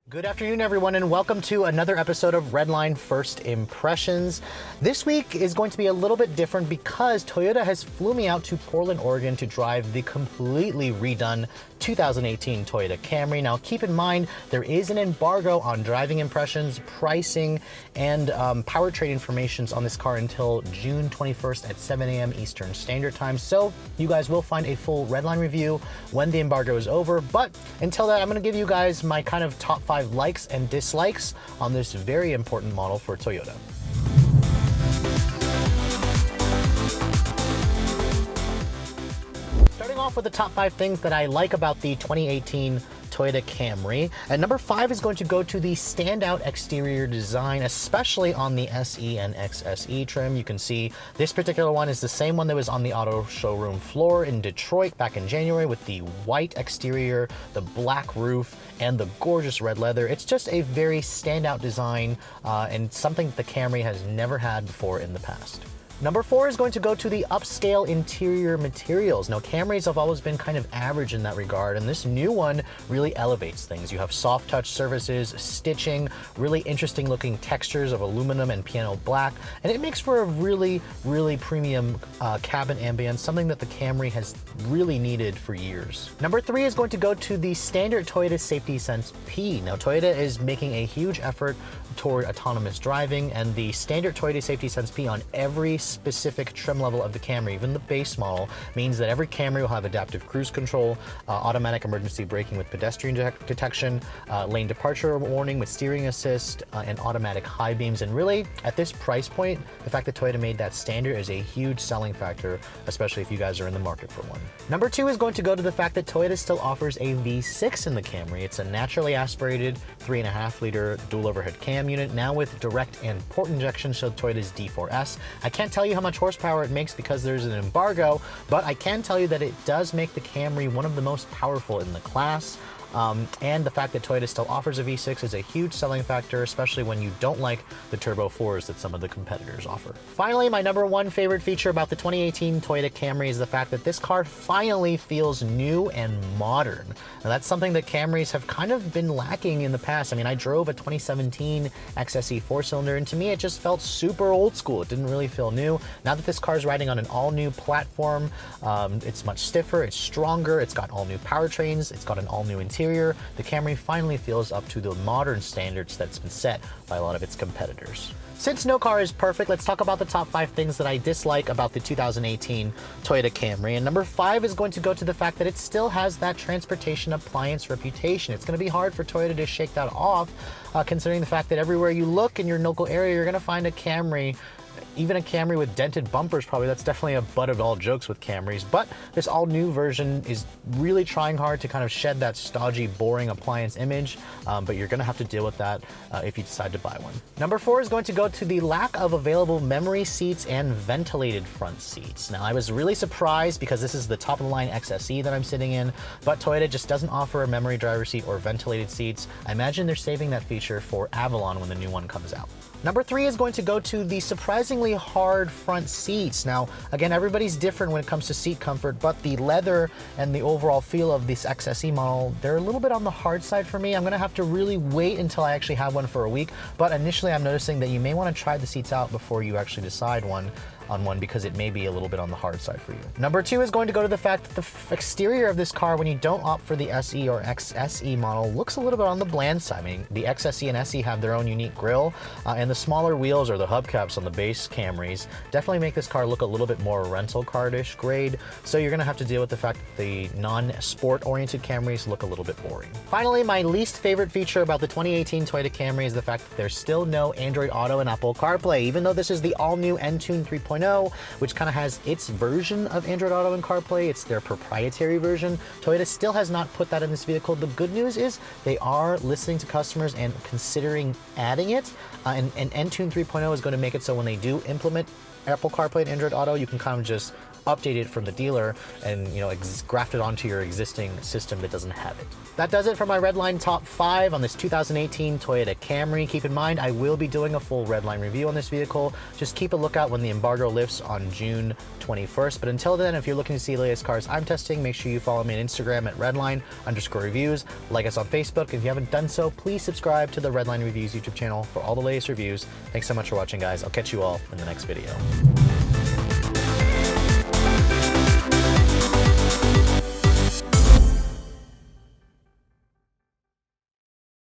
Good afternoon, everyone, and welcome to another episode of Redline First Impressions. This week is going to be a little bit different because Toyota has flew me out to Portland, Oregon to drive the completely redone 2018 Toyota Camry. Now, keep in mind, there is an embargo on driving impressions, pricing, and powertrain information on this car until June 21st at 7 a.m. Eastern Standard Time. So you guys will find a full Redline review when the embargo is over. But until that, I'm going to give you guys my kind of top 5 likes and dislikes on this very important model for Toyota. Starting off with the top 5 things that I like about the 2018 Toyota Camry. And number 5 is going to go to the standout exterior design, especially on the SE and XSE trim. You can see this particular one is the same one that was on the auto showroom floor in Detroit back in January with the white exterior, the black roof, and the gorgeous red leather. It's just a very standout design and something the Camry has never had before in the past. Number 4 is going to go to the upscale interior materials. Now, Camrys have always been kind of average in that regard, and this new one really elevates things. You have soft touch surfaces, stitching, really interesting looking textures of aluminum and piano black, and it makes for a really premium cabin ambience, something that the Camry has really needed for years. Number 3 is going to go to the standard Toyota Safety Sense P. Now, Toyota is making a huge effort toward autonomous driving, and the standard Toyota Safety Sense P on every specific trim level of the Camry, even the base model, means that every Camry will have adaptive cruise control, automatic emergency braking with pedestrian detection, lane departure warning with steering assist, and automatic high beams. And really, at this price point, the fact that Toyota made that standard is a huge selling factor, especially if you guys are in the market for one. Number 2 is going to go to the fact that Toyota still offers a V6 in the Camry. It's a naturally aspirated 3.5-liter dual overhead cam unit, now with direct and port injection, so Toyota's D4S. I can't tell you how much horsepower it makes because there's an embargo, but I can tell you that it does make the Camry one of the most powerful in the class. And the fact that Toyota still offers a V6 is a huge selling factor, especially when you don't like the Turbo 4s that some of the competitors offer. Finally, my number 1 favorite feature about the 2018 Toyota Camry is the fact that this car finally feels new and modern. Now, that's something that Camrys have kind of been lacking in the past. I mean, I drove a 2017 XSE 4-cylinder, and to me, it just felt super old school. It didn't really feel new. Now that this car is riding on an all-new platform, it's much stiffer, it's stronger, it's got all-new powertrains, it's got an all-new interior. The Camry finally feels up to the modern standards that's been set by a lot of its competitors. Since no car is perfect, let's talk about the top 5 things that I dislike about the 2018 Toyota Camry. And number 5 is going to go to the fact that it still has that transportation appliance reputation. It's going to be hard for Toyota to shake that off, considering the fact that everywhere you look in your local area, you're going to find a Camry. Even a Camry with dented bumpers, probably. That's definitely a butt of all jokes with Camrys. But this all-new version is really trying hard to kind of shed that stodgy, boring appliance image. But you're going to have to deal with that if you decide to buy one. Number 4 is going to go to the lack of available memory seats and ventilated front seats. Now, I was really surprised because this is the top-of-the-line XSE that I'm sitting in, but Toyota just doesn't offer a memory driver seat or ventilated seats. I imagine they're saving that feature for Avalon when the new one comes out. Number 3 is going to go to the surprisingly hard front seats. Now, again, everybody's different when it comes to seat comfort, but the leather and the overall feel of this XSE model, they're a little bit on the hard side for me. I'm gonna have to really wait until I actually have one for a week, but initially I'm noticing that you may wanna try the seats out before you actually decide on one because it may be a little bit on the hard side for you. Number 2 is going to go to the fact that the exterior of this car, when you don't opt for the SE or XSE model, looks a little bit on the bland side. I mean, the XSE and SE have their own unique grille, and the smaller wheels or the hubcaps on the base Camrys definitely make this car look a little bit more rental car-ish grade, so you're gonna have to deal with the fact that the non-sport oriented Camrys look a little bit boring. Finally, my least favorite feature about the 2018 Toyota Camry is the fact that there's still no Android Auto and Apple CarPlay, even though this is the all-new Entune 3.0, which kind of has its version of Android Auto and CarPlay. It's their proprietary version. Toyota still has not put that in this vehicle. The good news is they are listening to customers and considering adding it. And Entune 3.0 is going to make it so when they do implement Apple CarPlay and Android Auto, you can kind of just update it from the dealer and, you know, graft it onto your existing system that doesn't have it. That does it for my Redline top 5 on this 2018 Toyota Camry. Keep in mind, I will be doing a full Redline review on this vehicle. Just keep a lookout when the embargo lifts on June 21st. But until then, if you're looking to see the latest cars I'm testing, make sure you follow me on Instagram at Redline_reviews. Like us on Facebook. If you haven't done so, please subscribe to the Redline Reviews YouTube channel for all the latest reviews. Thanks so much for watching, guys. I'll catch you all in the next video.